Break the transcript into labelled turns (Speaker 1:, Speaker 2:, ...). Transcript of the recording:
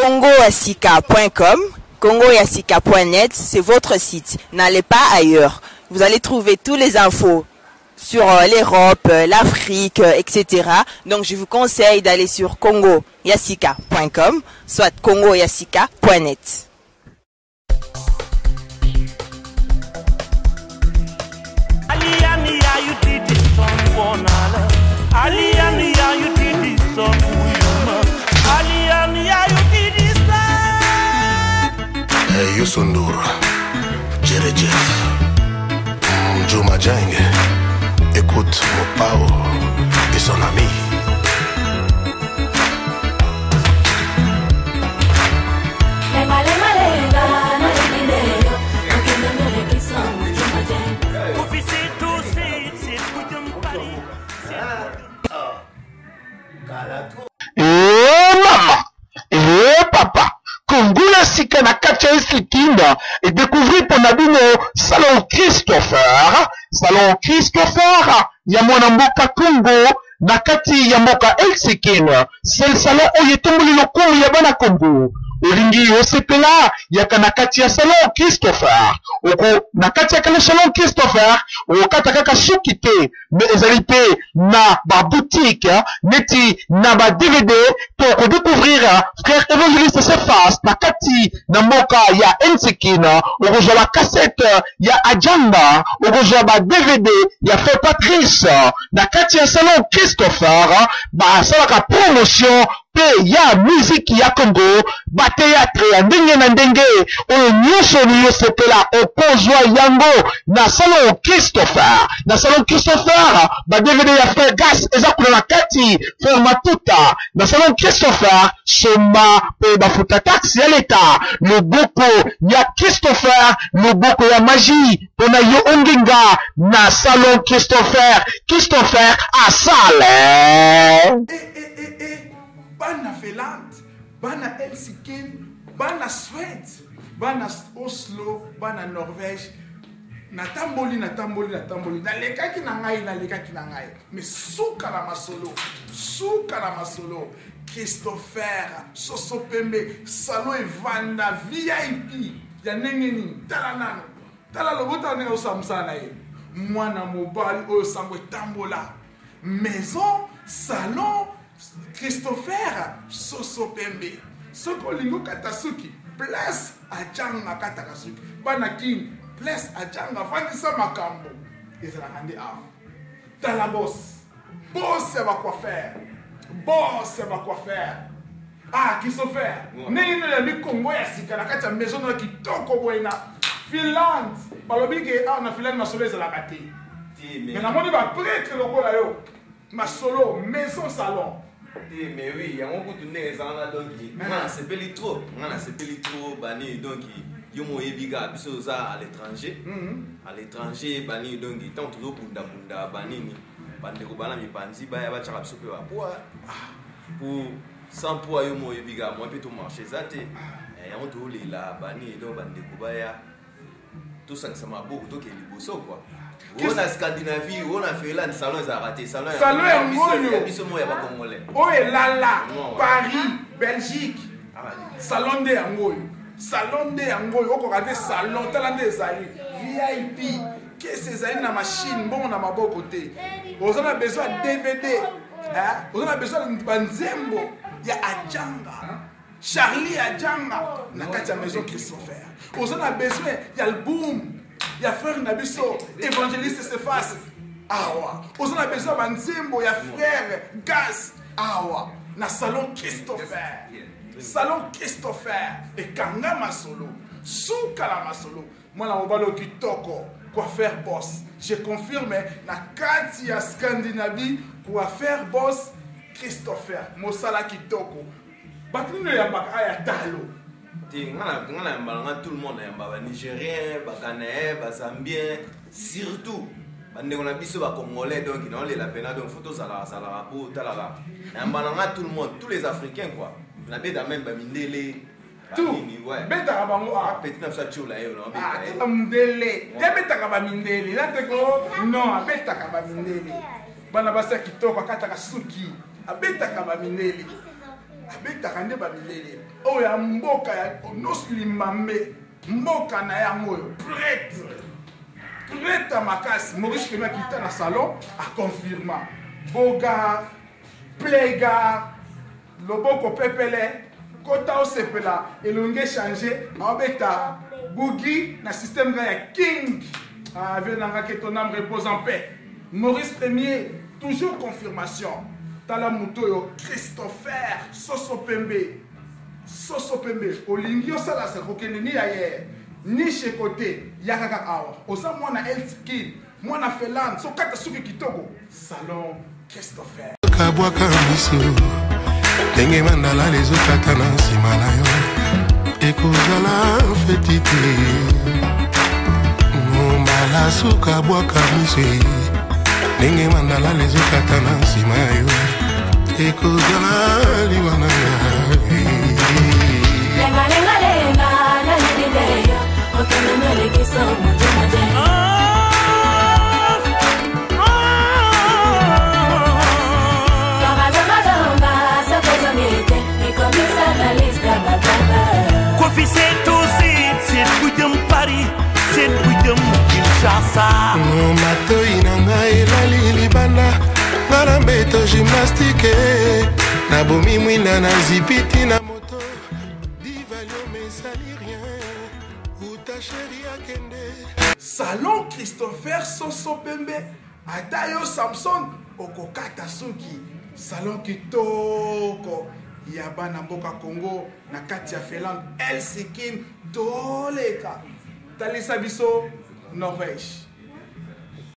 Speaker 1: congoyasika.com, congoyasika.net, c'est votre site. N'allez pas ailleurs. Vous allez trouver tous les infos sur l'Europe, l'Afrique, etc. Donc je vous conseille d'aller sur congoyasika.com, soit congoyasika.net.
Speaker 2: Youssou N'Dour, Jerry Jeff, Juma Jang, écoute Mopao et son ami.
Speaker 3: Maman, papa, Kongola Sika na kacha Kinda et découvrir pour Nabino Salon Christopher, Yamona Mboka Congo, Nakati Yamoka Elsikina, c'est le salon où yetomboli loko yabana Congo. Olingi osepela yaka nakati ya salon Christopher. Oko nakati ya kale salon Christopher, okata kaka suki te, mais ezali pe na ba boutique, neti na ba DVD pour découvrir frère évangéliste Cephas nakati na mboka ya Ensekina, okoja la cassette ya Ajanda, okoja ba DVD ya Frère Patrice nakati ya salon Christopher, ba salaka promotion pe ya musique ya Congo, ba théâtre ya ndenge na ndenge oyo nyonso niyo sepela okozwa yango na salon Christopher. Na salon Christopher ba DVD ya Frère Gas eza kuna na kati Frère Matuta. Na salon Christopher soma pe bafuta taxi ya leta loboko ya Christopher, loboko ya magie pona yo onginga na salon Christopher asale.
Speaker 4: Bana Finlande, bana Helsinki, bana Suède, bana Oslo, bana Norvège. Natamboli. Nalekaki na ngai. Mais souka la masolo. Christopher, Soso Pembe, Salo Evanda, VIP. Ya nengeni, tala nano. Tala lobota ne osamsana ye. Mwana mobali o sangwe tambola. Maison, salon, Christopher, Soso Pembe. Soko lingo katasuki, place Ajanga katakasuki. Bana king, place Ajanga fandisa makambo. Ezala kande a. Tala boss ya ba quoi faire. Ah, Christopher. Nene le mi Congo ya sika na kati ya maison na kitoko boyena. Finlande. Balobi ke na Finlande masolo ezala kate. Mais na moni ba prêtre lokola yo. Masolo, maison salon.
Speaker 5: Mais oui, il y a un coup de nez donc c'est peli trop, bani donc yomo ebiga biso za à l'étranger. À l'étranger bani donc tant toujours bunda bani ni bande ko bana mi panzi ba ya ba chaka biso pe ba pour 100 poids yomo ebiga moi peut tout marcher zaté. Et on tout les là bani donc bande ko ba ya tout ça ça m'a beaucoup to ke liboso quoi. On a Scandinavie, on a Finlande, salon est raté, salon est
Speaker 4: oh et là, Paris, Belgique, salon de Angoyo, on regarde salon, talent des aïeux, VIP, qu'est-ce que c'est na machine, bon on a ma beau côté. On a besoin de DVD, on a besoin de Banzembo, il y a Adjanga, Charlie Adjanga, na katia maison Christopher. On a besoin, il y a le boom. Il y a frère Nabiso, évangéliste Cephas. Awa. On a besoin de Nzembo, il y a frère Gas. Awa. Na salon Christopher. Et Kanga Masolo. Soukala Masolo. Moi, la mobalo kitoko. Coiffeur boss. Je confirme, na Katia Scandinavie, coiffeur boss Christopher. Mosala kitoko. Batino yambaka ya talo.
Speaker 5: Tout le monde est Nigérien, Ghanéen, Zambien, surtout. On a biso ba Congolais donc on les la peine donc photos à la rapport talala. Tout le monde, tous les Africains quoi. On a bêta même Bamindele.
Speaker 4: Tout. Bêta bango a
Speaker 5: petit na sa chola yo non
Speaker 4: bêta. Ah, Bamindele. Ya bêta ka Bamindele. Là te ko non, bêta ka Bamindele. Bana basa kitoko kata ka suki. A bêta ka Bamindele. A bêta ka nde Bamindele. oya mboka ya Noslimambe mboka na yango prêtre à makasi Maurice Premier qui était dans le salon a confirmé Boga Pléga Loboko Pepele Kota Osepela elonge changé Abeta Bougi na système ya King avec nanga que ton âme repose en paix. Maurice Premier toujours confirmation Tala Mutoyo Christopher Sosopembe olingi osala se kokende ni aye ni chez côté yakaka awa oza mwana Elskin mwana Feland so kata suki kitoko salon Christopher
Speaker 2: kabwaka miso ndenge mandala les okata na nsima na yo ekozala fetite mbala suka bwaka miso ndenge mandala les okata na nsima yo ekozala liwana matoi na ngai elali libanda nga na mbeto gymnastique nabomi mwinda na zipiti na moto divalio mesali rien uta sheri akende
Speaker 4: salon Christopher Sosopembe ata yo Samson okokata suki salon kitoko ya bana mboka Congo na kati ya Feland Elskin toleka talisa biso Norvège